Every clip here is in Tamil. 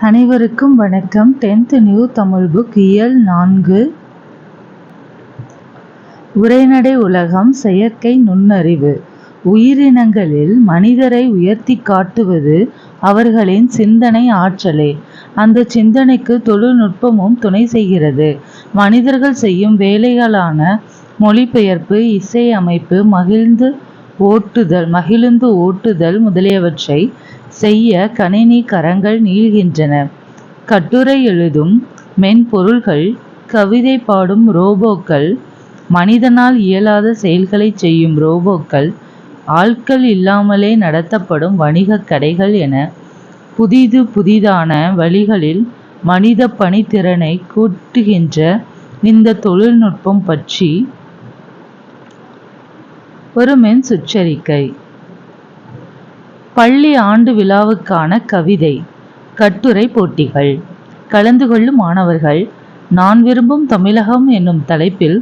அனைவருக்கும் வணக்கம். 10th நியூ தமிழ் புக் இயல் 4 உரைநடை உலகம் செயற்கை நுண்ணறிவு. உயிரினங்களில் மனிதரை உயர்த்தி காட்டுவது அவர்களின் சிந்தனை ஆற்றலே. அந்த சிந்தனைக்கு தொழில்நுட்பமும் துணை செய்கிறது. மனிதர்கள் செய்யும் வேலைகளான மொழிபெயர்ப்பு, இசை அமைப்பு, மகிழுந்து ஓட்டுதல் முதலியவற்றை செய்ய கணினி கரங்கள் நீள்கின்றன. கட்டுரை எழுதும் மென்பொருள்கள், கவிதை பாடும் ரோபோக்கள், மனிதனால் இயலாத செயல்களை செய்யும் ரோபோக்கள், ஆட்கள் இல்லாமலே நடத்தப்படும் வணிக கடைகள் என புதிதான வழிகளில் மனித பணித்திறனை கூட்டுகின்ற இந்த தொழில்நுட்பம் பற்றி ஒரு மென் சுற்றறிக்கை. பள்ளி ஆண்டு விழாவுக்கான கவிதை கட்டுரை போட்டிகள். கலந்து கொள்ளும் மாணவர்கள் நான் விரும்பும் தமிழகம் என்னும் தலைப்பில்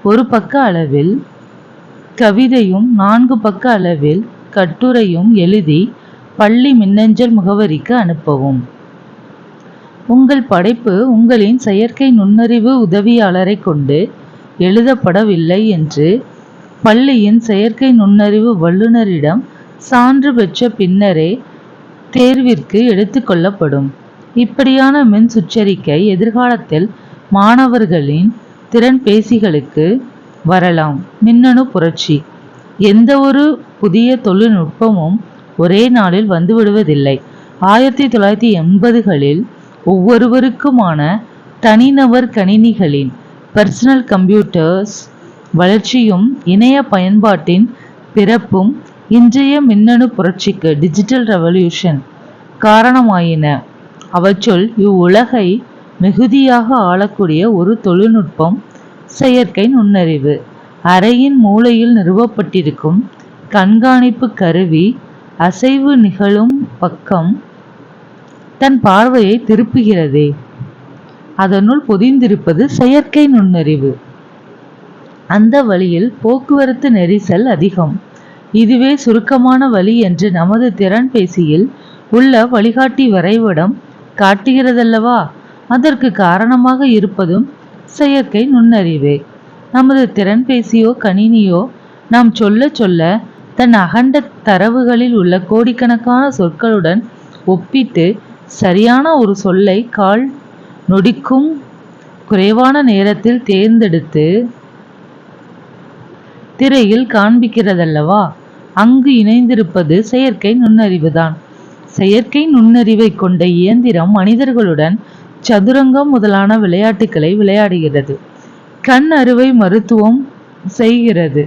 ஒரு பக்க அளவில் கவிதையும் 4 பக்க அளவில் கட்டுரையும் எழுதி பள்ளி மின்னஞ்சல் முகவரிக்கு அனுப்பவும். உங்கள் படைப்பு உங்களின் செயற்கை நுண்ணறிவு உதவியாளரை கொண்டு எழுதப்படவில்லை என்று பள்ளியின் செயற்கை நுண்ணறிவு வல்லுநரிடம் சான்று பெற்ற பின்னரே தேர்விற்கு எடுத்துக்கொள்ளப்படும். இப்படியான மின் சுற்றறிக்கை எதிர்காலத்தில் மாணவர்களின் திறன் பேசிகளுக்கு வரலாம். மின்னணு புரட்சி. எந்த ஒரு புதிய தொழில்நுட்பமும் ஒரே நாளில் வந்துவிடுவதில்லை. 1980களில் ஒவ்வொருவருக்குமான தனிநபர் கணினிகளின் பர்சனல் கம்ப்யூட்டர்ஸ் வளர்ச்சியும் இணைய பயன்பாட்டின் பிறப்பும் இன்றைய மின்னணு புரட்சிக்கு டிஜிட்டல் ரெவல்யூஷன் காரணமாயின. அவற்றுள் இவ்வுலகை மிகுதியாக ஆளக்கூடிய ஒரு தொழில்நுட்பம் செயற்கை நுண்ணறிவு. அறையின் மூலையில் நிறுவப்பட்டிருக்கும் கண்காணிப்பு கருவி அசைவு நிகழும் பக்கம் தன் பார்வையை திருப்புகிறதே, அதனுள் பொதிந்திருப்பது செயற்கை நுண்ணறிவு. அந்த வழியில் போக்குவரத்து நெரிசல் அதிகம். இதுவே சுருக்கமான வழி என்று நமது திறன் பேசியில் உள்ள வழிகாட்டி வரைபடம் காட்டுகிறதல்லவா? அதற்கு காரணமாக இருப்பதும் செயற்கை நுண்ணறிவே. நமது திறன் பேசியோ கணினியோ நாம் சொல்ல சொல்ல தன் அகண்ட தரவுகளில் உள்ள கோடிக்கணக்கான சொற்களுடன் ஒப்பிட்டு சரியான ஒரு சொல்லை கால் நொடிக்கும் குறைவான நேரத்தில் தேர்ந்தெடுத்து திரையில் காண்பிக்கிறதல்லவா? அங்கு இணைந்திருப்பது செயற்கை நுண்ணறிவுதான். செயற்கை நுண்ணறிவை கொண்ட இயந்திரம் மனிதர்களுடன் சதுரங்கம் முதலான விளையாட்டுகளை விளையாடுகிறது. கண் அறுவை மருத்துவம் செய்கிறது,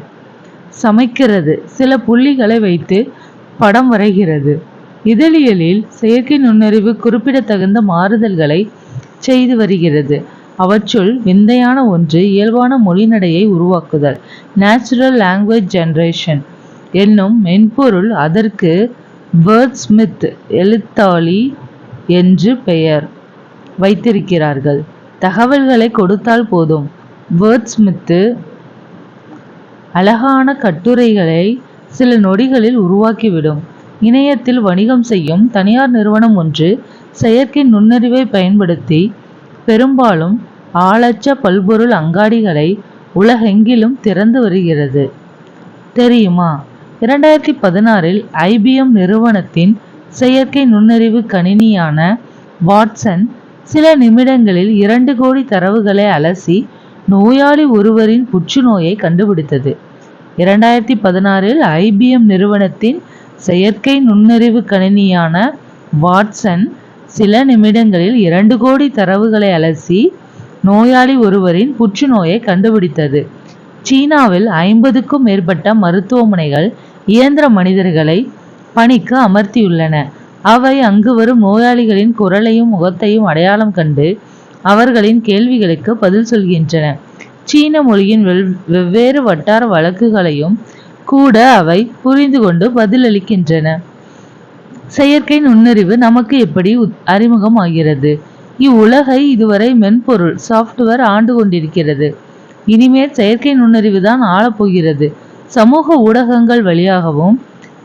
சமைக்கிறது, சில புள்ளிகளை வைத்து படம் வரைகிறது. இதழியலில் செயற்கை நுண்ணறிவு குறிப்பிடத்தகுந்த மாறுதல்களை செய்து வருகிறது. அவற்றுள் விந்தையான ஒன்று இயல்பான மொழிநடையை உருவாக்குதல், நேச்சுரல் லாங்குவேஜ் ஜெனரேஷன் என்னும் மென்பொருள். அதற்கு வேர்ட்ஸ்மித் எழுத்தாளி என்று பெயர் வைத்திருக்கிறார்கள். தகவல்களை கொடுத்தால் போதும், வேர்ட்ஸ்மித் அழகான கட்டுரைகளை சில நொடிகளில் உருவாக்கிவிடும். இணையத்தில் வணிகம் செய்யும் தனியார் நிறுவனம் ஒன்று செயற்கை நுண்ணறிவை பயன்படுத்தி பெரும்பாலும் ஆளற்ற பல்பொருள் அங்காடிகளை உலகெங்கிலும் திறந்து வருகிறது. தெரியுமா? 2016இல் IBM நிறுவனத்தின் செயற்கை நுண்ணறிவு கணினியான வாட்சன் சில நிமிடங்களில் 2 கோடி தரவுகளை அலசி நோயாளி ஒருவரின் புற்றுநோயை கண்டுபிடித்தது. 2016இல் IBM நிறுவனத்தின் செயற்கை நுண்ணறிவு கணினியான வாட்சன் சில நிமிடங்களில் 2 கோடி தரவுகளை அலசி நோயாளி ஒருவரின் புற்றுநோயை கண்டுபிடித்தது. சீனாவில் 50க்கும் மேற்பட்ட மருத்துவமனைகள் இயந்திர மனிதர்களை பணிக்கு அமர்த்தியுள்ளன. அவை அங்கு வரும் நோயாளிகளின் குரலையும் முகத்தையும் அடையாளம் கண்டு அவர்களின் கேள்விகளுக்கு பதில் சொல்கின்றன. சீன மொழியின் வெவ்வேறு வட்டார வழக்குகளையும் கூட அவை புரிந்து கொண்டு பதிலளிக்கின்றன. செயற்கை நுண்ணறிவு நமக்கு எப்படி அறிமுகம் ஆகிறது? இவ்வுலகை இதுவரை மென்பொருள் சாஃப்ட்வேர் ஆண்டு கொண்டிருக்கிறது. இனிமேல் செயற்கை நுண்ணறிவு தான் ஆளப்போகிறது. சமூக ஊடகங்கள் வழியாகவும்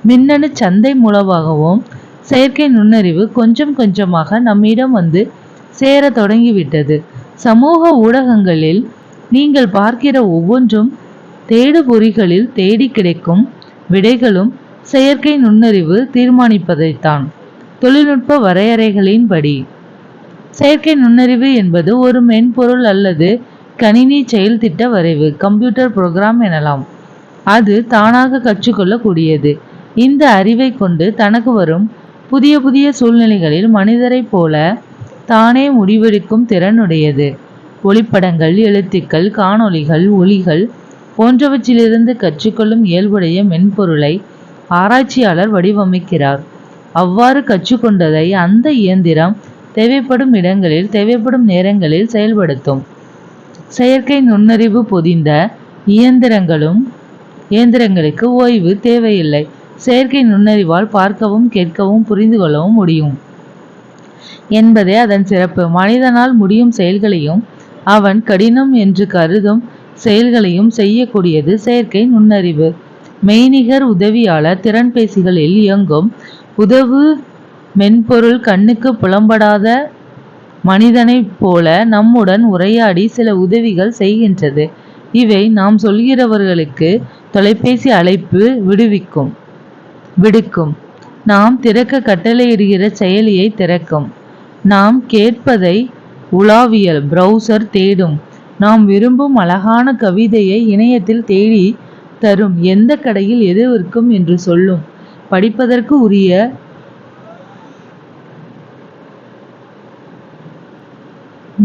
மின்னணு சந்தை மூலமாகவும் செயற்கை நுண்ணறிவு கொஞ்சம் கொஞ்சமாக நம்மிடம் வந்து சேர தொடங்கிவிட்டது. சமூக ஊடகங்களில் நீங்கள் பார்க்கிற ஒவ்வொன்றும் தேடுபொறிகளில் தேடி கிடைக்கும் விடைகளும் செயற்கை நுண்ணறிவு தீர்மானிப்பதைத்தான். தொழில்நுட்ப வரையறைகளின்படி செயற்கை நுண்ணறிவு என்பது ஒரு மென்பொருள் அல்லது கணினி செயல் திட்ட வரைவு, கம்ப்யூட்டர் புரோகிராம் எனலாம். அது தானாக கற்றுக்கொள்ளக்கூடியது. இந்த அறிவை கொண்டு தனக்கு வரும் புதிய புதிய சூழ்நிலைகளில் மனிதரைப் போல தானே முடிவெடுக்கும் திறனுடையது. ஒளிப்படங்கள், எழுத்துக்கள், காணொளிகள், ஒலிகள் போன்றவற்றிலிருந்து கற்றுக்கொள்ளும் இயல்புடைய மென்பொருளை ஆராய்ச்சியாளர் வடிவமைக்கிறார். அவ்வாறு கற்றுக்கொண்டதை அந்த இயந்திரம் தேவைப்படும் இடங்களில் தேவைப்படும் நேரங்களில் செயல்படுத்தும். செயற்கை நுண்ணறிவு பொதிந்த இயந்திரங்களுக்கு ஓய்வு தேவையில்லை. செயற்கை நுண்ணறிவால் பார்க்கவும் கேட்கவும் புரிந்து கொள்ளவும் முடியும் என்பதே அதன் சிறப்பு. மனிதனால் முடியும் செயல்களையும் அவன் கடினம் என்று கருதும் செயல்களையும் செய்யக்கூடியது செயற்கை நுண்ணறிவு. மெய்நிகர் உதவியாளர் திறன்பேசிகளில் இயங்கும் உதவு மென்பொருள் கண்ணுக்கு புலம்படாத மனிதனைப் போல நம்முடன் உரையாடி சில உதவிகள் செய்கின்றது. இவை நாம் சொல்கிறவர்களுக்கு தொலைபேசி அழைப்பு விடுக்கும். நாம் திறக்க கட்டளையிடுகிற செயலியை திறக்கும். நாம் கேட்பதை உலாவியல் பிரவுசர் தேடும். நாம் விரும்பும் அழகான கவிதையை இணையத்தில் தேடி தரும். எந்த கடையில் எது விற்கும் என்று சொல்லும். படிப்பதற்கு உரிய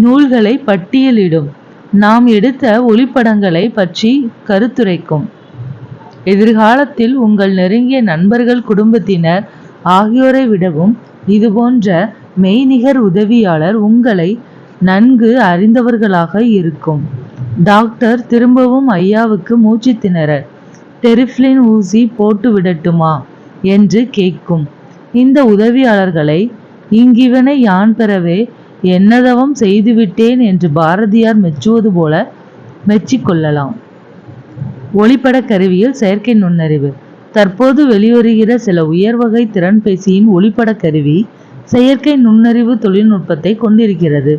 நூல்களை பட்டியலிடும். நாம் எடுத்த ஒளிப்படங்களை பற்றி கருத்துரைக்கும். எதிர்காலத்தில் உங்கள் நெருங்கிய நண்பர்கள், குடும்பத்தினர் ஆகியோரை விடவும் இதுபோன்ற மெய்நிகர் உதவியாளர் உங்களை நன்கு அறிந்தவர்களாக இருக்கும். டாக்டர் திரும்பவும் ஐயாவுக்கு மூச்சு திணறல். டெரிஃப்லின் ஊசி போட்டு விடட்டுமா என்று கேட்கும். இந்த உதவியாளர்களை இங்கிவனை யான் பெறவே என்னதவம் செய்துவிட்டேன் என்று பாரதியார் மெச்சுவது போல மெச்சிக்கொள்ளலாம். ஒளிப்பட கருவியில் செயற்கை நுண்ணறிவு. தற்போது வெளிவருகிற சில உயர்வகை திறன்பேசியின் ஒளிப்பட கருவி செயற்கை நுண்ணறிவு தொழில்நுட்பத்தை கொண்டிருக்கிறது.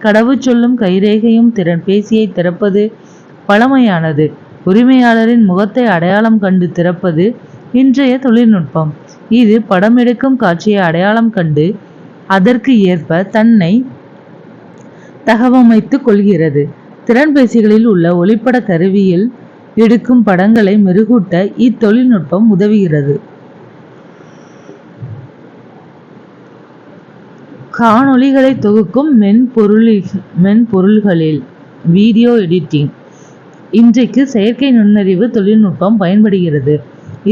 கடவுச்சொல்லும் கைரேகையும் திறன்பேசியை திறப்பது பழமையானது. உரிமையாளரின் முகத்தை அடையாளம் கண்டு திறப்பது இன்றைய தொழில்நுட்பம். இது படம் எடுக்கும் காட்சியை அடையாளம் கண்டு அதற்கு ஏற்ப தன்னை தகவமைத்துக் கொள்கிறது. திறன்பேசிகளில் உள்ள ஒளிப்பட கருவியில் எடுக்கும் படங்களை மெருகூட்ட இத்தொழில்நுட்பம் உதவுகிறது. காணொளிகளை தொகுக்கும் மென்பொருள்களில் வீடியோ எடிட்டிங் இன்றைக்கு செயற்கை நுண்ணறிவு தொழில்நுட்பம் பயன்படுகிறது.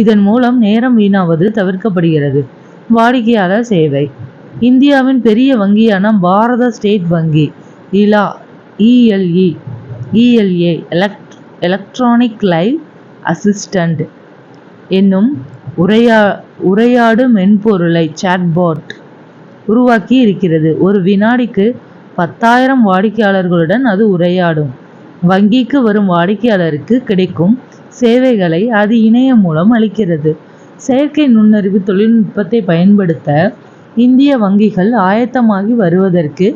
இதன் மூலம் நேரம் வீணாவது தவிர்க்கப்படுகிறது. வாடிக்கையாளர் சேவை. இந்தியாவின் பெரிய வங்கியான பாரத ஸ்டேட் வங்கி ELA எலக்ட்ரானிக் லைவ் அசிஸ்டண்ட் என்னும் உரையாடு மென்பொருளை சாட்பாட் உருவாக்கி இருக்கிறது. ஒரு வினாடிக்கு 10,000 வாடிக்கையாளர்களுடன் அது உரையாடும். வங்கிக்கு வரும் வாடிக்கையாளருக்கு கிடைக்கும் சேவைகளை அது இணையம் மூலம் அளிக்கிறது. செயற்கை நுண்ணறிவு தொழில்நுட்பத்தை பயன்படுத்த இந்திய வங்கிகள் ஆயத்தமாகி வருவதற்கு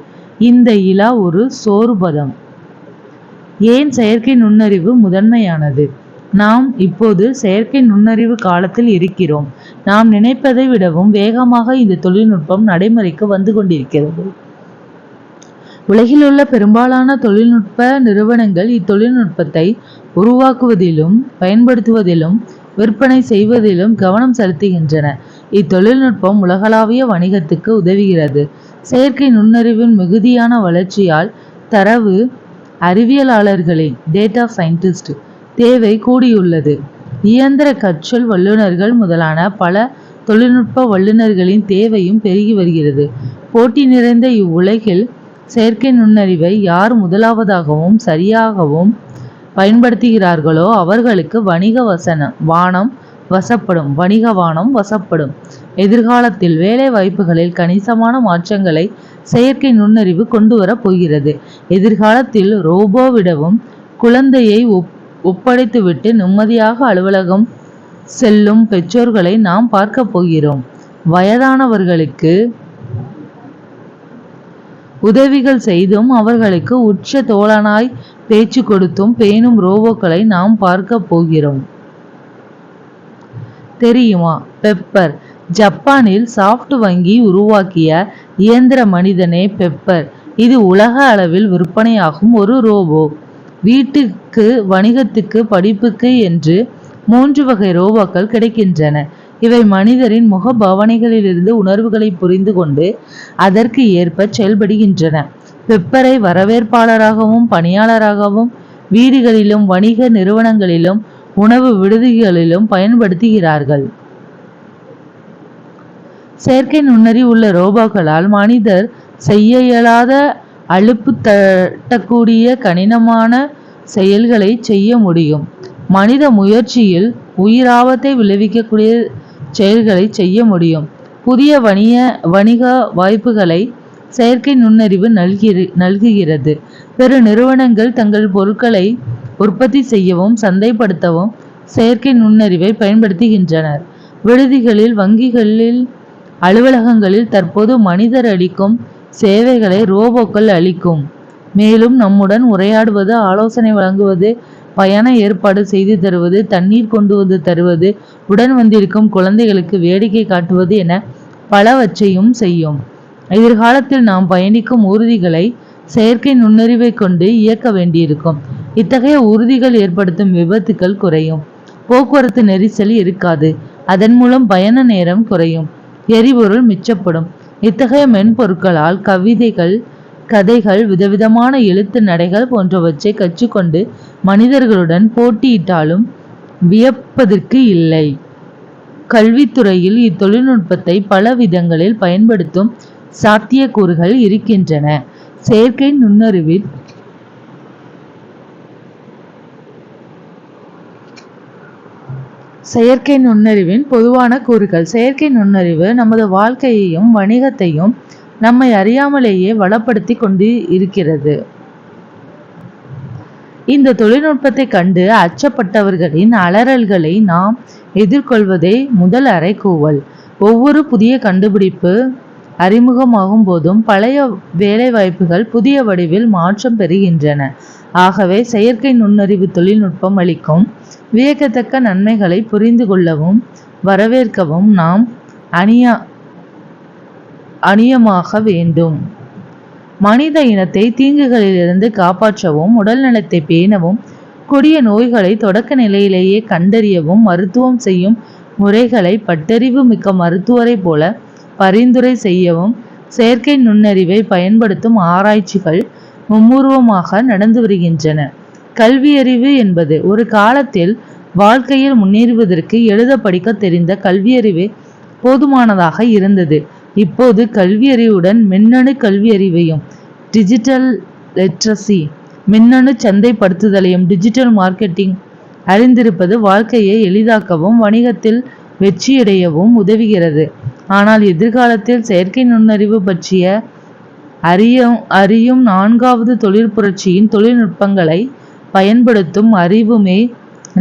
இந்த இலா ஒரு சோறுபதம். ஏன் செயற்கை நுண்ணறிவு முதன்மையானது? நாம் இப்போது செயற்கை நுண்ணறிவு காலத்தில் இருக்கிறோம். நாம் நினைப்பதை விடவும் வேகமாக இந்த தொழில்நுட்பம் நடைமுறைக்கு வந்து கொண்டிருக்கிறது. உலகிலுள்ள பெரும்பாலான தொழில்நுட்ப நிறுவனங்கள் இத்தொழில்நுட்பத்தை உருவாக்குவதிலும் பயன்படுத்துவதிலும் விற்பனை செய்வதிலும் கவனம் செலுத்துகின்றன. இத்தொழில்நுட்பம் உலகளாவிய வணிகத்துக்கு உதவுகிறது. செயற்கை நுண்ணறிவின் மிகுதியான வளர்ச்சியால் தரவு அறிவியலாளர்களின் டேட்டா சயின்டிஸ்ட் தேவை கூடியுள்ளது. இயந்திர கற்றல் வல்லுநர்கள் முதலான பல தொழில்நுட்ப வல்லுநர்களின் தேவையும் பெருகி வருகிறது. போட்டி நிறைந்த இவ்வுலகில் செயற்கை நுண்ணறிவை யார் முதலாவதாகவும் சரியாகவும் பயன்படுத்துகிறார்களோ அவர்களுக்கு வணிக வானம் வசப்படும். எதிர்காலத்தில் வேலை வாய்ப்புகளில் கணிசமான மாற்றங்களை செயற்கை நுண்ணறிவு கொண்டு வரப் போகிறது. எதிர்காலத்தில் ரோபோவிடவும் குழந்தையை ஒப்படைத்துவிட்டு நிம்மதியாக அலுவலகம் செல்லும் பெற்றோர்களை நாம் பார்க்க போகிறோம். வயதானவர்களுக்கு உதவிகள் செய்தும் அவர்களுக்கு உச்ச தோழனாய் பேச்சு கொடுத்தும் பேணும் ரோபோக்களை நாம் பார்க்க போகிறோம். தெரியுமா? பெப்பர். ஜப்பானில் சாஃப்ட் வங்கி உருவாக்கிய இயந்திர மனிதனே பெப்பர். இது உலக அளவில் விற்பனையாகும் ஒரு ரோபோ. வீட்டுக்கு, வணிகத்துக்கு, படிப்புக்கு என்று 3 வகை ரோபோக்கள் கிடைக்கின்றன. இவை மனிதரின் முக பாவனைகளிலிருந்து உணர்வுகளை புரிந்து கொண்டு அதற்கு ஏற்ப செயல்படுகின்றன. பெப்பரை வரவேற்பாளராகவும் பணியாளராகவும் வீடுகளிலும் வணிக நிறுவனங்களிலும் உணவு விடுதிகளிலும் பயன்படுத்துகிறார்கள். செயற்கை நுண்ணறிவு உள்ள ரோபோக்களால் மனிதர் செய்ய இயலாத அலுப்பு தட்டக்கூடிய கடினமான செயல்களை செய்ய முடியும். மனித முயற்சியில் உயிராபத்தை விளைவிக்கக்கூடிய செயல்களை செய்ய முடியும். புதிய வணிக வாய்ப்புகளை செயற்கை நுண்ணறிவு நல்குகிறது. பெரு நிறுவனங்கள் தங்கள் பொருட்களை உற்பத்தி செய்யவும் சந்தைப்படுத்தவும் செயற்கை நுண்ணறிவை பயன்படுத்துகின்றனர். விடுதிகளில், வங்கிகளில், அலுவலகங்களில் தற்போது மனிதர் அளிக்கும் சேவைகளை ரோபோக்கள் அளிக்கும். மேலும் நம்முடன் உரையாடுவது, ஆலோசனை வழங்குவது, பயண ஏற்பாடு செய்து தருவது, தண்ணீர் கொண்டு வந்து தருவது, உடன் வந்திருக்கும் குழந்தைகளுக்கு வேடிக்கை காட்டுவது என பலவற்றையும் செய்யும். எதிர்காலத்தில் நாம் பயணிக்கும் ஊர்திகளை செயற்கை நுண்ணறிவை கொண்டு இயக்க வேண்டியிருக்கும். இத்தகைய ஊர்திகள் ஏற்படுத்தும் விபத்துக்கள் குறையும். போக்குவரத்து நெரிசல் இருக்காது. அதன் மூலம் பயண நேரம் குறையும். எரிபொருள் மிச்சப்படும். இத்தகைய மென்பொருட்களால் கவிதைகள், கதைகள், விதவிதமான எழுத்து நடைகள் போன்றவற்றை கற்றுக்கொண்டு மனிதர்களுடன் போட்டியிட்டாலும் வியப்பதற்கு இல்லை. கல்வித்துறையில் இத்தொழில்நுட்பத்தை பல விதங்களில் பயன்படுத்தும் சாத்தியக்கூறுகள் இருக்கின்றன. செயற்கை நுண்ணறிவின் பொதுவான கூறுகள். செயற்கை நுண்ணறிவு நமது வாழ்க்கையையும் வணிகத்தையும் நம்மை அறியாமலேயே வளப்படுத்தி கொண்டு இருக்கிறது. இந்த தொழில்நுட்பத்தை கண்டு அச்சப்பட்டவர்களின் அலறல்களை நாம் எதிர்கொள்வதே முதல் அறைகூவல். ஒவ்வொரு புதிய கண்டுபிடிப்பு அறிமுகமாகும் போதும் பழைய வேலைவாய்ப்புகள் புதிய வடிவில் மாற்றம் பெறுகின்றன. ஆகவே செயற்கை நுண்ணறிவு தொழில்நுட்பம் அளிக்கும் வியக்கத்தக்க நன்மைகளை புரிந்து கொள்ளவும் வரவேற்கவும் நாம் அணியமாக வேண்டும். மனித இனத்தை தீங்குகளிலிருந்து காப்பாற்றவும், உடல் நலத்தை பேணவும், கொடிய நோய்களை தொடக்க நிலையிலேயே கண்டறியவும் மருத்துவம் செய்யும் முறைகளை பட்டறிவு மிக்க மருத்துவரை போல பரிந்துரை செய்யவும் செயற்கை நுண்ணறிவை பயன்படுத்தும் ஆராய்ச்சிகள் மும்முரமாக நடந்து வருகின்றன. கல்வியறிவு என்பது ஒரு காலத்தில் வாழ்க்கையில் முன்னேறுவதற்கு எழுத படிக்க தெரிந்த கல்வியறிவே போதுமானதாக இருந்தது. இப்போது கல்வியறிவுடன் மின்னணு கல்வியறிவையும், டிஜிட்டல் லிட்ரசி, மின்னணு சந்தைப்படுத்துதலையும், டிஜிட்டல் மார்க்கெட்டிங் அறிந்திருப்பது வாழ்க்கையை எளிதாக்கவும் வணிகத்தில் வெற்றியடையவும் உதவுகிறது. ஆனால் எதிர்காலத்தில் செயற்கை நுண்ணறிவு பற்றிய அறியும் 4வது தொழிற்புரட்சியின் தொழில்நுட்பங்களை பயன்படுத்தும் அறிவுமே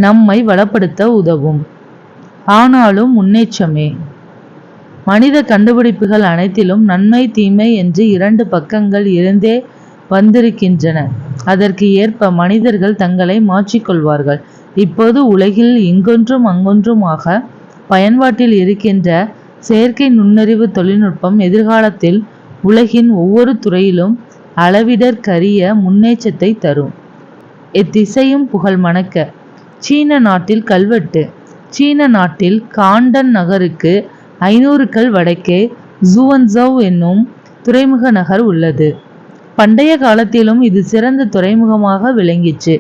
நம்மை வளப்படுத்த உதவும். ஆனாலும் முன்னேற்றமே. மனித கண்டுபிடிப்புகள் அனைத்திலும் நன்மை தீமை என்று 2 பக்கங்கள் இருந்தே வந்திருக்கின்றன. அதற்கு ஏற்ப மனிதர்கள் தங்களை மாற்றிக்கொள்வார்கள். இப்போது உலகில் இங்கொன்றும் அங்கொன்றுமாக பயன்பாட்டில் இருக்கின்ற செயற்கை நுண்ணறிவு தொழில்நுட்பம் எதிர்காலத்தில் உலகின் ஒவ்வொரு துறையிலும் அளவிடற்கரிய முன்னேற்றத்தை தரும். எத்திசையும் புகழ் மணக்க. சீன நாட்டில் கல்வெட்டு. சீன நாட்டில் காண்டன் நகருக்கு 500 கல் வடக்கே ஜுவன்சவ் என்னும் துறைமுக நகர் உள்ளது. பண்டைய காலத்திலும் இது சிறந்த துறைமுகமாக விளங்கிற்று.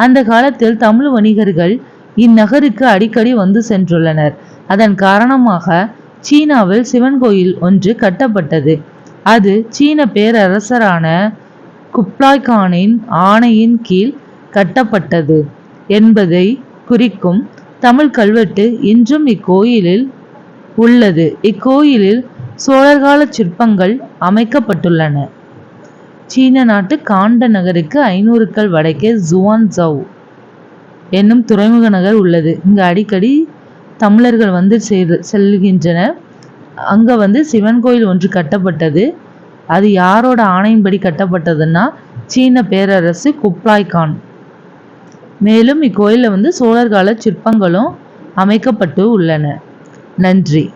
அந்த காலத்தில் தமிழ் வணிகர்கள் இந்நகருக்கு அடிக்கடி வந்து சென்றுள்ளனர். அதன் காரணமாக சீனாவில் சிவன் கோயில் ஒன்று கட்டப்பட்டது. அது சீன பேரரசரான குப்லாய் கானின் ஆணையின் கீழ் கட்டப்பட்டது என்பதை குறிக்கும் தமிழ் கல்வெட்டு இன்றும் இக்கோயிலில் உள்ளது. இக்கோயிலில் சோழர்கால சிற்பங்கள் அமைக்கப்பட்டுள்ளன. சீன நாட்டு காண்ட நகருக்கு 500 கல் வடக்கே ஜுவான்சவ் என்னும் துறைமுக நகர் உள்ளது. இங்கு அடிக்கடி தமிழர்கள் வந்து செல்கின்றனர். அங்கே வந்து சிவன் கோயில் ஒன்று கட்டப்பட்டது. அது யாரோட ஆணையின்படி கட்டப்பட்டதுன்னா சீன பேரரசு குப்லாய் கான். மேலும் இக்கோயிலில் வந்து சோழர் கால சிற்பங்களும் அமைக்கப்பட்டு உள்ளன. நன்றி.